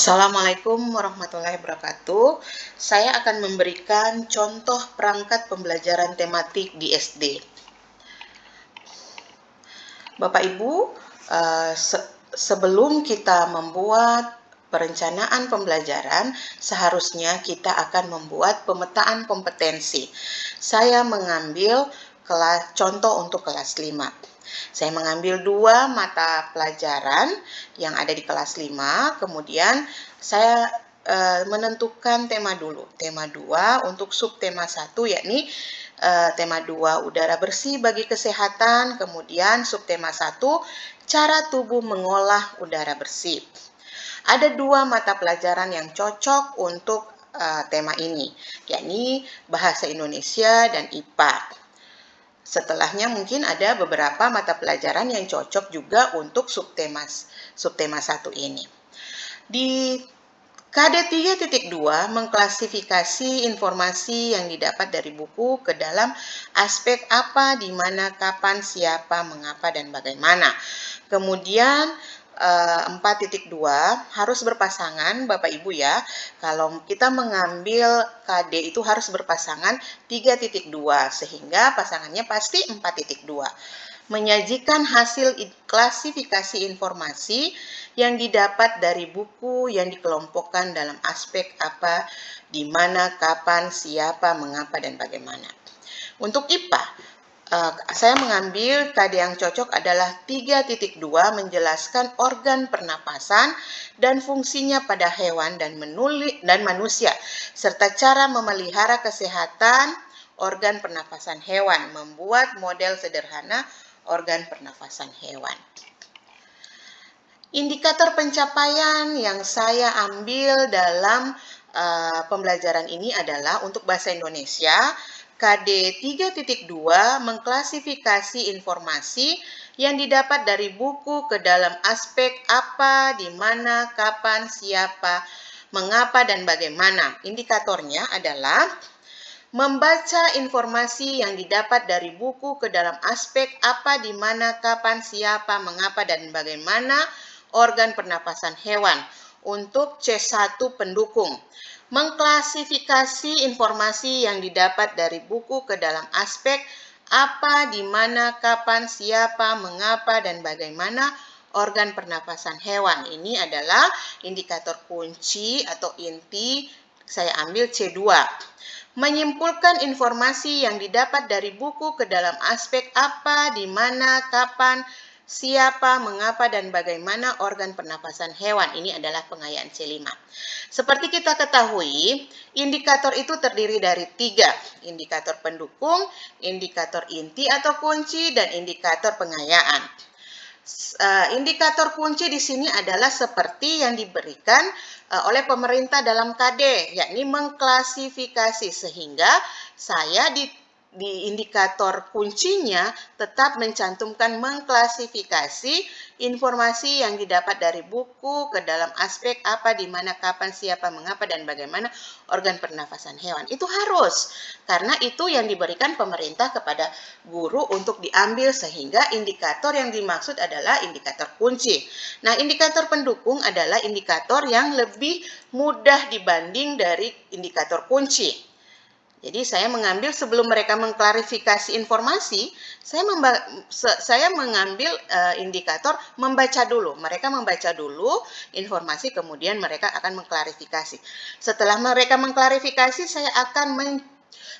Assalamualaikum warahmatullahi wabarakatuh. Saya akan memberikan contoh perangkat pembelajaran tematik di SD. Bapak Ibu, sebelum kita membuat perencanaan pembelajaran, seharusnya kita akan membuat pemetaan kompetensi. Saya mengambil contoh untuk kelas 5. Saya mengambil 2 mata pelajaran yang ada di kelas 5, kemudian saya menentukan tema dulu. Tema 2 untuk subtema 1 yakni tema 2 udara bersih bagi kesehatan, kemudian subtema 1 cara tubuh mengolah udara bersih. Ada 2 mata pelajaran yang cocok untuk tema ini, yakni bahasa Indonesia dan IPA. Setelahnya mungkin ada beberapa mata pelajaran yang cocok juga untuk subtema 1 ini. Di KD 3.2 mengklasifikasi informasi yang didapat dari buku ke dalam aspek apa, di mana, kapan, siapa, mengapa, dan bagaimana. Kemudian 4.2 harus berpasangan, Bapak Ibu ya. Kalau kita mengambil KD itu harus berpasangan 3.2 sehingga pasangannya pasti 4.2. Menyajikan hasil klasifikasi informasi yang didapat dari buku yang dikelompokkan dalam aspek apa, di mana, kapan, siapa, mengapa, dan bagaimana. Untuk IPA, saya mengambil KD yang cocok adalah 3.2 menjelaskan organ pernapasan dan fungsinya pada hewan dan manusia, serta cara memelihara kesehatan organ pernapasan hewan, membuat model sederhana organ pernapasan hewan. Indikator pencapaian yang saya ambil dalam pembelajaran ini adalah untuk bahasa Indonesia, KD 3.2 mengklasifikasi informasi yang didapat dari buku ke dalam aspek apa, di mana, kapan, siapa, mengapa, dan bagaimana. Indikatornya adalah membaca informasi yang didapat dari buku ke dalam aspek apa, di mana, kapan, siapa, mengapa, dan bagaimana organ pernapasan hewan. Untuk C1 pendukung, mengklasifikasi informasi yang didapat dari buku ke dalam aspek apa, di mana, kapan, siapa, mengapa, dan bagaimana organ pernapasan hewan. Ini adalah indikator kunci atau inti, saya ambil C2. Menyimpulkan informasi yang didapat dari buku ke dalam aspek apa, di mana, kapan, siapa, mengapa, dan bagaimana organ pernapasan hewan. Ini adalah pengayaan C5. Seperti kita ketahui, indikator itu terdiri dari 3, indikator pendukung, indikator inti atau kunci, dan indikator pengayaan. Indikator kunci di sini adalah seperti yang diberikan oleh pemerintah dalam KD, yakni mengklasifikasi, sehingga saya di indikator kuncinya tetap mencantumkan mengklasifikasi informasi yang didapat dari buku ke dalam aspek apa, di mana, kapan, siapa, mengapa, dan bagaimana organ pernafasan hewan. Itu harus, karena itu yang diberikan pemerintah kepada guru untuk diambil, sehingga indikator yang dimaksud adalah indikator kunci. Nah, indikator pendukung adalah indikator yang lebih mudah dibanding dari indikator kunci. Jadi saya mengambil sebelum mereka mengklarifikasi informasi, saya mengambil indikator membaca dulu. Mereka membaca dulu informasi, kemudian mereka akan mengklarifikasi. Setelah mereka mengklarifikasi, saya akan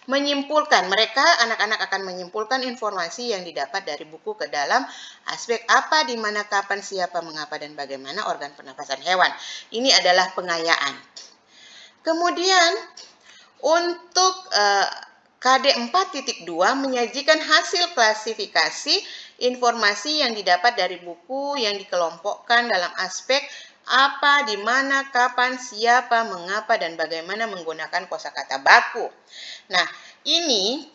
menyimpulkan, anak-anak akan menyimpulkan informasi yang didapat dari buku ke dalam aspek apa, di mana, kapan, siapa, mengapa, dan bagaimana organ pernapasan hewan. Ini adalah pengayaan. Kemudian untuk KD 4.2 menyajikan hasil klasifikasi informasi yang didapat dari buku yang dikelompokkan dalam aspek apa, di mana, kapan, siapa, mengapa, dan bagaimana menggunakan kosakata baku. Nah, ini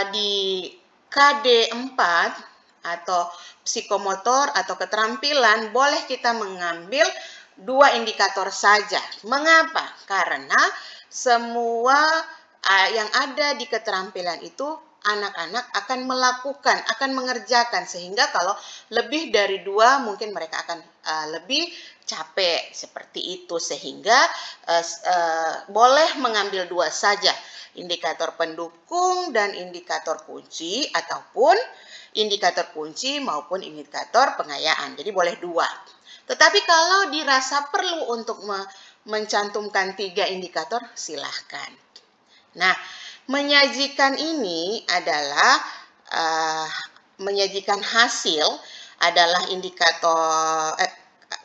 di KD 4 atau psikomotor atau keterampilan boleh kita mengambil 2 indikator saja. Mengapa? Karena semua yang ada di keterampilan itu anak-anak akan melakukan, akan mengerjakan, sehingga kalau lebih dari 2 mungkin mereka akan lebih capek, seperti itu. Sehingga boleh mengambil 2 saja, indikator pendukung dan indikator kunci, ataupun indikator kunci maupun indikator pengayaan. Jadi boleh 2. Tetapi kalau dirasa perlu untuk mencantumkan 3 indikator, silahkan. Nah, menyajikan ini adalah menyajikan hasil adalah indikator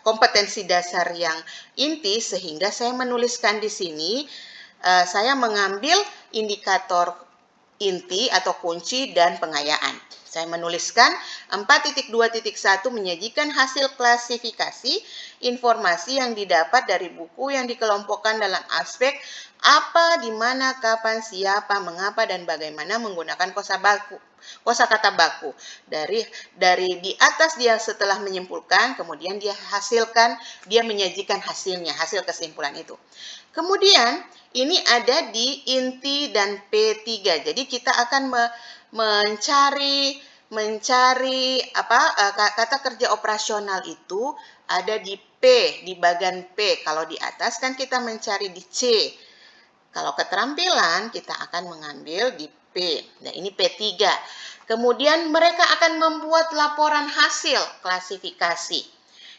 kompetensi dasar yang inti, sehingga saya menuliskan di sini saya mengambil indikator inti atau kunci dan pengayaan. Saya menuliskan 4.2.1 menyajikan hasil klasifikasi informasi yang didapat dari buku yang dikelompokkan dalam aspek apa, di mana, kapan, siapa, mengapa, dan bagaimana menggunakan kosakata baku. Dari di atas dia setelah menyimpulkan, kemudian dia menyajikan hasilnya, hasil kesimpulan itu. Kemudian ini ada di inti dan P3. Jadi kita akan mencari kata kerja operasional itu ada di P, di bagian P. Kalau di atas kan kita mencari di C. Kalau keterampilan kita akan mengambil di P. Nah, ini P3. Kemudian mereka akan membuat laporan hasil klasifikasi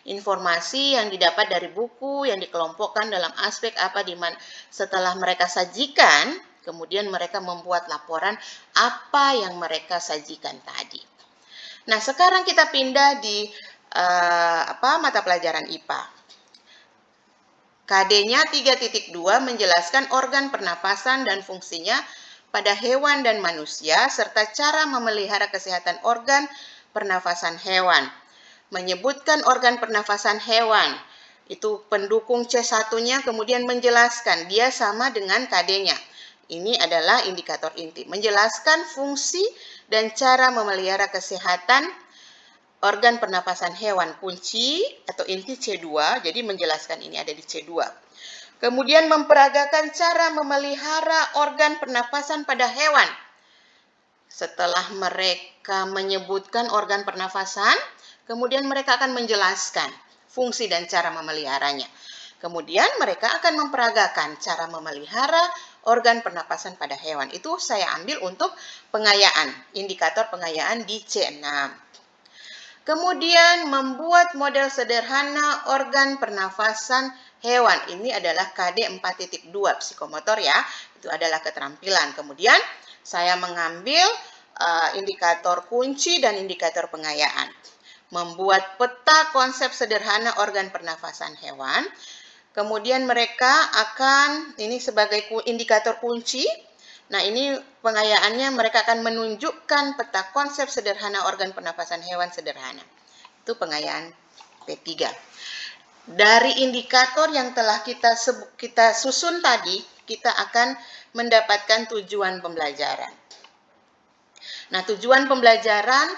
informasi yang didapat dari buku yang dikelompokkan dalam aspek apa, di mana setelah mereka sajikan, kemudian mereka membuat laporan apa yang mereka sajikan tadi. Nah, sekarang kita pindah di mata pelajaran IPA. KD-nya 3.2 menjelaskan organ pernapasan dan fungsinya pada hewan dan manusia, serta cara memelihara kesehatan organ pernafasan hewan. Menyebutkan organ pernafasan hewan, itu pendukung C1-nya, kemudian menjelaskan, dia sama dengan KD-nya. Ini adalah indikator inti, menjelaskan fungsi dan cara memelihara kesehatan organ pernapasan hewan, kunci atau inti C2, jadi menjelaskan ini ada di C2. Kemudian memperagakan cara memelihara organ pernapasan pada hewan. Setelah mereka menyebutkan organ pernafasan, kemudian mereka akan menjelaskan fungsi dan cara memeliharanya. Kemudian mereka akan memperagakan cara memelihara organ pernapasan pada hewan. Itu saya ambil untuk pengayaan, indikator pengayaan di C6. Kemudian membuat model sederhana organ pernafasan hewan. Ini adalah KD 4.2 psikomotor ya. Itu adalah keterampilan. Kemudian saya mengambil indikator kunci dan indikator pengayaan. Membuat peta konsep sederhana organ pernafasan hewan. Kemudian mereka akan, ini sebagai indikator kunci. Nah, ini pengayaannya, mereka akan menunjukkan peta konsep sederhana organ pernapasan hewan sederhana. Itu pengayaan P3. Dari indikator yang telah kita susun tadi, kita akan mendapatkan tujuan pembelajaran. Nah, tujuan pembelajaran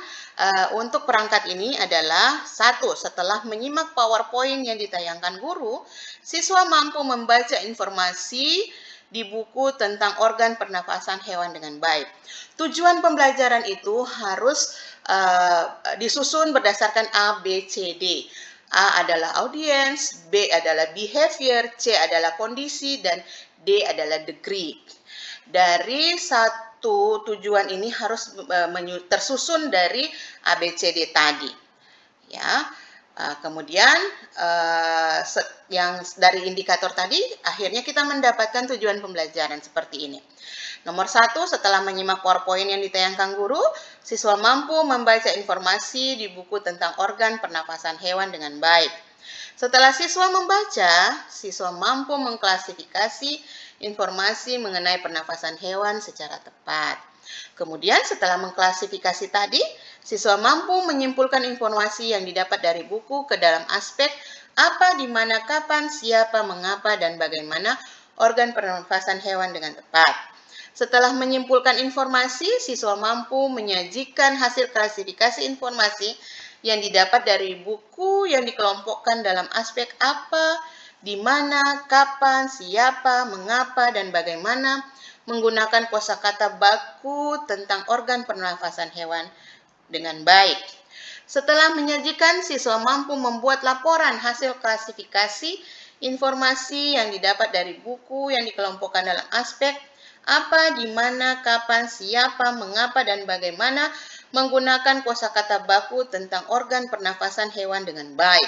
untuk perangkat ini adalah 1. Setelah menyimak PowerPoint yang ditayangkan guru, siswa mampu membaca informasi di buku tentang organ pernafasan hewan dengan baik. Tujuan pembelajaran itu harus disusun berdasarkan A, B, C, D. A adalah audience, B adalah behavior, C adalah kondisi, dan D adalah degree. Dari satu tujuan ini harus tersusun dari A, B, C, D tadi. Ya. Kemudian yang dari indikator tadi, akhirnya kita mendapatkan tujuan pembelajaran seperti ini. Nomor 1, setelah menyimak PowerPoint yang ditayangkan guru, siswa mampu membaca informasi di buku tentang organ pernafasan hewan dengan baik. Setelah siswa membaca, siswa mampu mengklasifikasi informasi mengenai pernafasan hewan secara tepat. Kemudian setelah mengklasifikasi tadi, siswa mampu menyimpulkan informasi yang didapat dari buku ke dalam aspek apa, di mana, kapan, siapa, mengapa, dan bagaimana organ pernafasan hewan dengan tepat. Setelah menyimpulkan informasi, siswa mampu menyajikan hasil klasifikasi informasi yang didapat dari buku yang dikelompokkan dalam aspek apa, di mana, kapan, siapa, mengapa, dan bagaimana menggunakan kosakata baku tentang organ pernafasan hewan dengan baik. Setelah menyajikan, siswa mampu membuat laporan hasil klasifikasi informasi yang didapat dari buku yang dikelompokkan dalam aspek apa, di mana, kapan, siapa, mengapa, dan bagaimana menggunakan kosakata baku tentang organ pernafasan hewan dengan baik.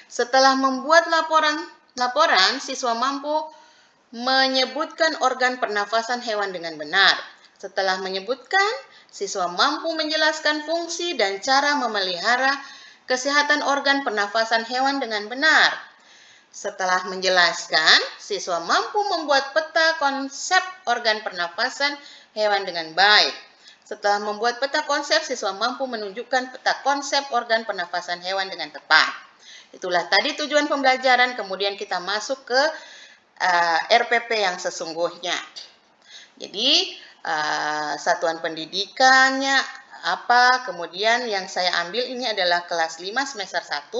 Setelah membuat laporan, siswa mampu menyebutkan organ pernafasan hewan dengan benar. Setelah menyebutkan, siswa mampu menjelaskan fungsi dan cara memelihara kesehatan organ pernafasan hewan dengan benar. Setelah menjelaskan, siswa mampu membuat peta konsep organ pernafasan hewan dengan baik. Setelah membuat peta konsep, siswa mampu menunjukkan peta konsep organ pernafasan hewan dengan tepat. Itulah tadi tujuan pembelajaran, kemudian kita masuk ke RPP yang sesungguhnya. Jadi, satuan pendidikannya apa, kemudian yang saya ambil ini adalah kelas 5 semester 1,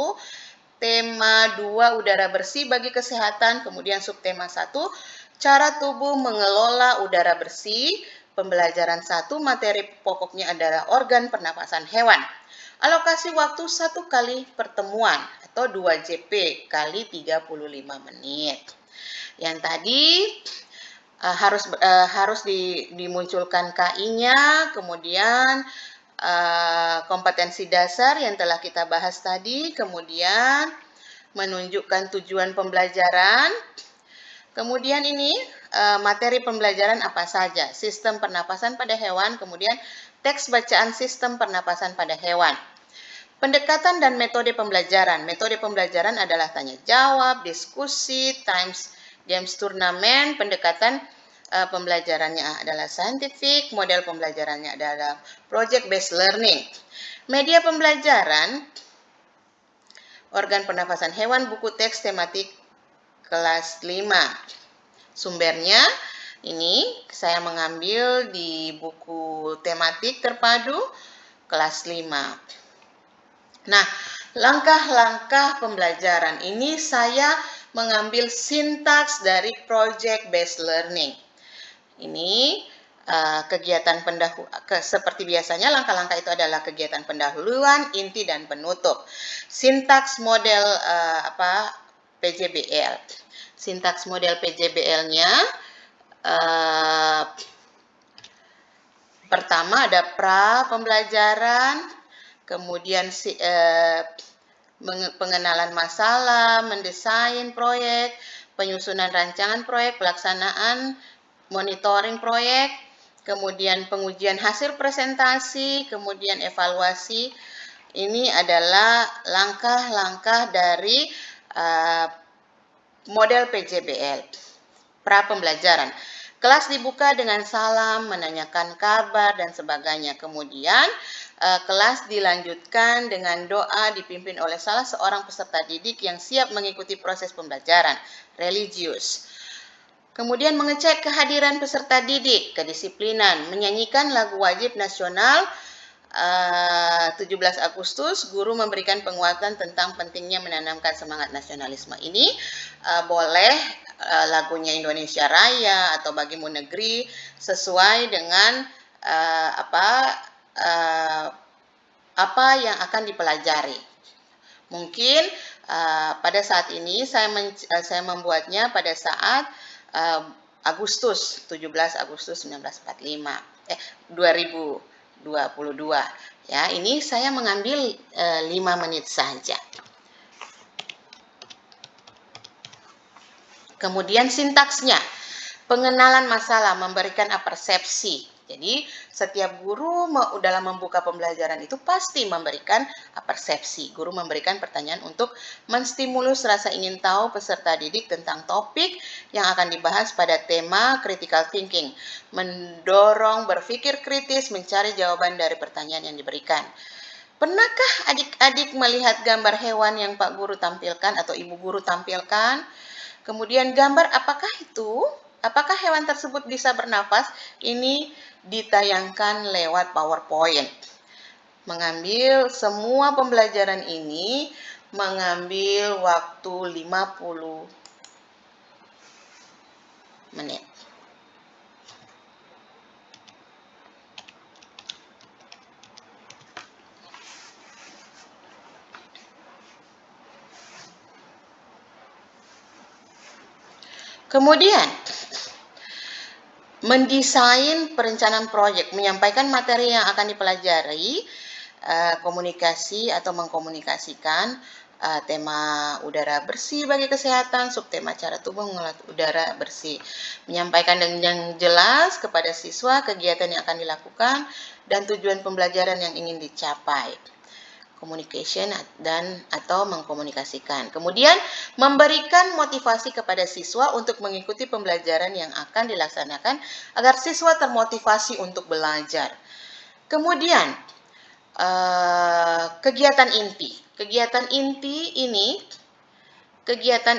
tema 2 udara bersih bagi kesehatan, kemudian subtema 1, cara tubuh mengelola udara bersih. Pembelajaran 1, materi pokoknya adalah organ pernapasan hewan. Alokasi waktu 1 kali pertemuan atau 2 JP kali 35 menit. Yang tadi harus dimunculkan KI-nya, kemudian kompetensi dasar yang telah kita bahas tadi, kemudian menunjukkan tujuan pembelajaran. Kemudian ini materi pembelajaran apa saja, sistem pernapasan pada hewan, kemudian teks bacaan sistem pernapasan pada hewan. Pendekatan dan metode pembelajaran. Metode pembelajaran adalah tanya jawab, diskusi, games turnamen. Pendekatan pembelajarannya adalah scientific, model pembelajarannya adalah project based learning. Media pembelajaran, organ pernafasan hewan, buku teks tematik kelas 5. Sumbernya ini saya mengambil di buku tematik terpadu kelas 5. Nah, langkah-langkah pembelajaran ini saya mengambil sintaks dari project based learning. Ini kegiatan seperti biasanya langkah-langkah itu adalah kegiatan pendahuluan, inti, dan penutup. Sintaks model PJBL. Sintaks model PJBL-nya pertama ada pra pembelajaran, kemudian pengenalan masalah, mendesain proyek, penyusunan rancangan proyek, pelaksanaan monitoring proyek, kemudian pengujian hasil presentasi, kemudian evaluasi. Ini adalah langkah-langkah dari model PJBL, pra pembelajaran. Kelas dibuka dengan salam, menanyakan kabar, dan sebagainya. Kemudian kelas dilanjutkan dengan doa dipimpin oleh salah seorang peserta didik yang siap mengikuti proses pembelajaran, religius. Kemudian mengecek kehadiran peserta didik, kedisiplinan, menyanyikan lagu wajib nasional 17 Agustus, guru memberikan penguatan tentang pentingnya menanamkan semangat nasionalisme. Ini boleh lagunya Indonesia Raya atau Bagimu Negeri sesuai dengan apa yang akan dipelajari. Mungkin pada saat ini saya membuatnya pada saat Agustus 17 Agustus 2022 ya. Ini saya mengambil 5 menit saja. Kemudian sintaksnya, pengenalan masalah, memberikan persepsi. Jadi setiap guru dalam membuka pembelajaran itu pasti memberikan persepsi. Guru memberikan pertanyaan untuk menstimulus rasa ingin tahu peserta didik tentang topik yang akan dibahas pada tema critical thinking. Mendorong berpikir kritis, mencari jawaban dari pertanyaan yang diberikan. Pernahkah adik-adik melihat gambar hewan yang Pak Guru tampilkan atau Ibu Guru tampilkan? Kemudian gambar apakah itu? Apakah hewan tersebut bisa bernafas? Ini ditayangkan lewat PowerPoint. Mengambil semua pembelajaran ini mengambil waktu 50 menit. Kemudian, mendesain perencanaan proyek, menyampaikan materi yang akan dipelajari, komunikasi atau mengkomunikasikan tema udara bersih bagi kesehatan, subtema cara tubuh mengolah udara bersih. Menyampaikan dengan jelas kepada siswa kegiatan yang akan dilakukan dan tujuan pembelajaran yang ingin dicapai. Communication dan atau mengkomunikasikan. Kemudian memberikan motivasi kepada siswa untuk mengikuti pembelajaran yang akan dilaksanakan agar siswa termotivasi untuk belajar. Kemudian kegiatan inti. Kegiatan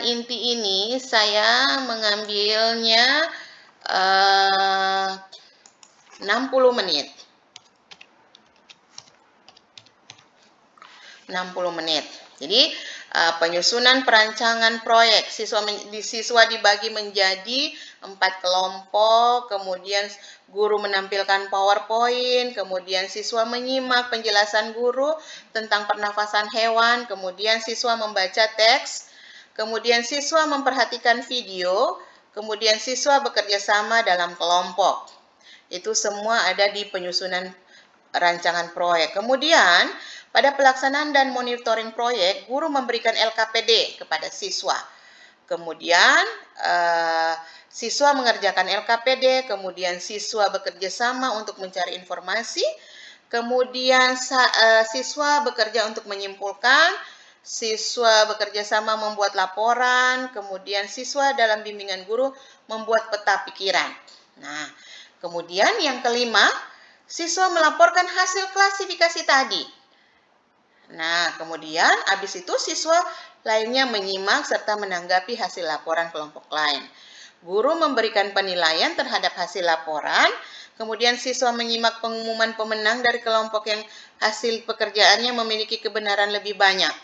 inti ini saya mengambilnya 60 menit. 60 menit. Jadi penyusunan perancangan proyek, siswa dibagi menjadi 4 kelompok, kemudian guru menampilkan PowerPoint, kemudian siswa menyimak penjelasan guru tentang pernafasan hewan, kemudian siswa membaca teks, kemudian siswa memperhatikan video, kemudian siswa bekerja sama dalam kelompok. Itu semua ada di penyusunan rancangan proyek. Kemudian pada pelaksanaan dan monitoring proyek, guru memberikan LKPD kepada siswa. Kemudian siswa mengerjakan LKPD, kemudian siswa bekerja sama untuk mencari informasi, kemudian siswa bekerja untuk menyimpulkan, siswa bekerja sama membuat laporan, kemudian siswa dalam bimbingan guru membuat peta pikiran. Nah, kemudian yang kelima, siswa melaporkan hasil klasifikasi tadi. Nah, kemudian habis itu siswa lainnya menyimak serta menanggapi hasil laporan kelompok lain. Guru memberikan penilaian terhadap hasil laporan, kemudian siswa menyimak pengumuman pemenang dari kelompok yang hasil pekerjaannya memiliki kebenaran lebih banyak.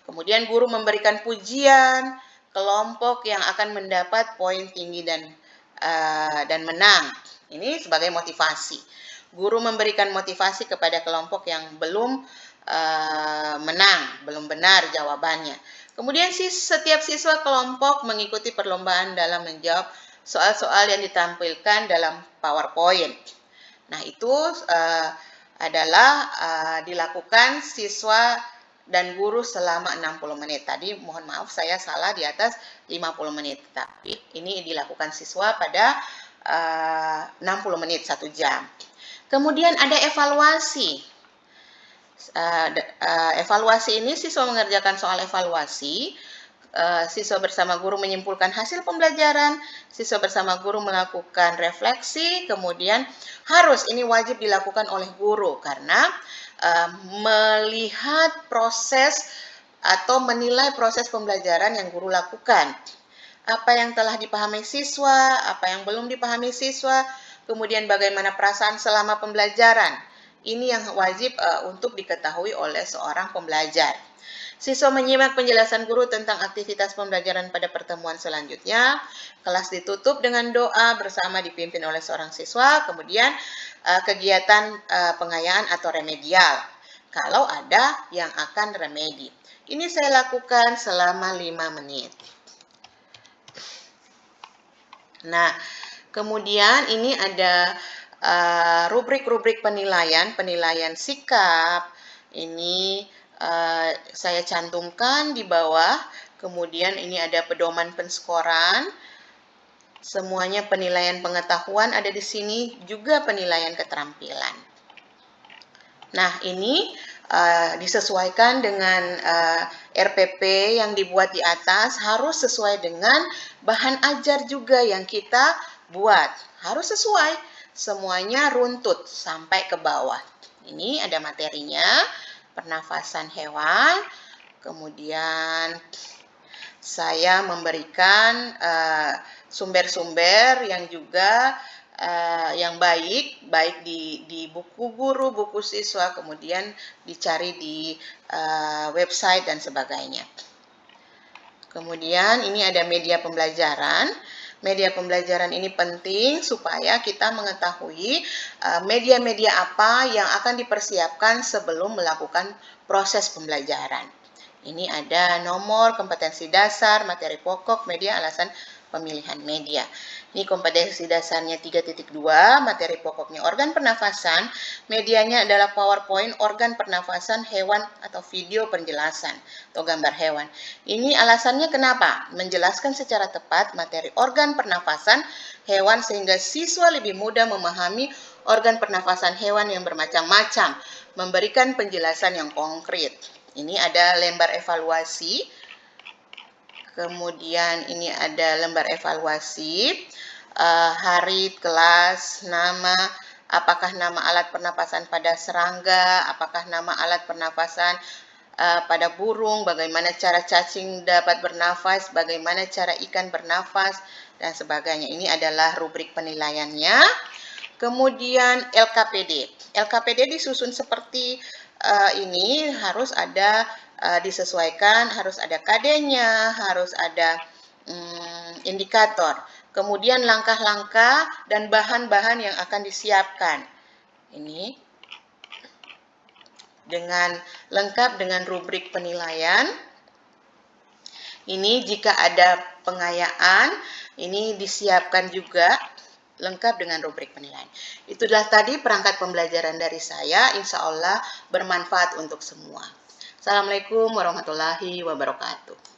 Kemudian guru memberikan pujian kelompok yang akan mendapat poin tinggi dan menang. Ini sebagai motivasi. Guru memberikan motivasi kepada kelompok yang belum menang, belum benar jawabannya. Kemudian setiap siswa kelompok mengikuti perlombaan dalam menjawab soal-soal yang ditampilkan dalam PowerPoint. Nah, itu adalah dilakukan siswa dan guru selama 60 menit. Tadi mohon maaf saya salah di atas 50 menit. Tapi ini dilakukan siswa pada 60 menit, 1 jam. Kemudian ada evaluasi. Evaluasi ini siswa mengerjakan soal evaluasi, siswa bersama guru menyimpulkan hasil pembelajaran, siswa bersama guru melakukan refleksi, kemudian ini wajib dilakukan oleh guru karena melihat proses atau menilai proses pembelajaran yang guru lakukan. Apa yang telah dipahami siswa, apa yang belum dipahami siswa, kemudian bagaimana perasaan selama pembelajaran. Ini yang wajib untuk diketahui oleh seorang pembelajar. Siswa menyimak penjelasan guru tentang aktivitas pembelajaran pada pertemuan selanjutnya. Kelas ditutup dengan doa bersama dipimpin oleh seorang siswa. Kemudian kegiatan pengayaan atau remedial. Kalau ada yang akan remedi. Ini saya lakukan selama 5 menit. Nah, kemudian ini ada rubrik-rubrik penilaian sikap. Ini saya cantumkan di bawah. Kemudian ini ada pedoman penskoran. Semuanya penilaian pengetahuan ada di sini, juga penilaian keterampilan. Nah, ini disesuaikan dengan RPP yang dibuat di atas, harus sesuai dengan bahan ajar juga yang kita buat. Harus sesuai. Semuanya runtut sampai ke bawah. Ini ada materinya, pernafasan hewan. Kemudian saya memberikan sumber-sumber yang juga yang baik di buku guru, buku siswa, kemudian dicari di website dan sebagainya. Kemudian ini ada media pembelajaran. Media pembelajaran ini penting supaya kita mengetahui media-media apa yang akan dipersiapkan sebelum melakukan proses pembelajaran. Ini ada nomor, kompetensi dasar, materi pokok, media, alasan pemilihan media. Ini kompetensi dasarnya 3.2, materi pokoknya organ pernafasan, medianya adalah PowerPoint, organ pernafasan hewan atau video penjelasan atau gambar hewan. Ini alasannya kenapa? Menjelaskan secara tepat materi organ pernafasan hewan sehingga siswa lebih mudah memahami organ pernafasan hewan yang bermacam-macam, memberikan penjelasan yang konkret. Ini ada lembar evaluasi. Kemudian ini ada lembar evaluasi, hari, kelas, nama, apakah nama alat pernapasan pada serangga, apakah nama alat pernapasan pada burung, bagaimana cara cacing dapat bernafas, bagaimana cara ikan bernafas, dan sebagainya. Ini adalah rubrik penilaiannya. Kemudian LKPD. LKPD disusun seperti ini, harus ada disesuaikan, harus ada KD-nya, harus ada indikator. Kemudian langkah-langkah dan bahan-bahan yang akan disiapkan. Ini dengan lengkap dengan rubrik penilaian. Ini jika ada pengayaan, ini disiapkan juga lengkap dengan rubrik penilaian. Itulah tadi perangkat pembelajaran dari saya, insya Allah bermanfaat untuk semua. Assalamualaikum warahmatullahi wabarakatuh.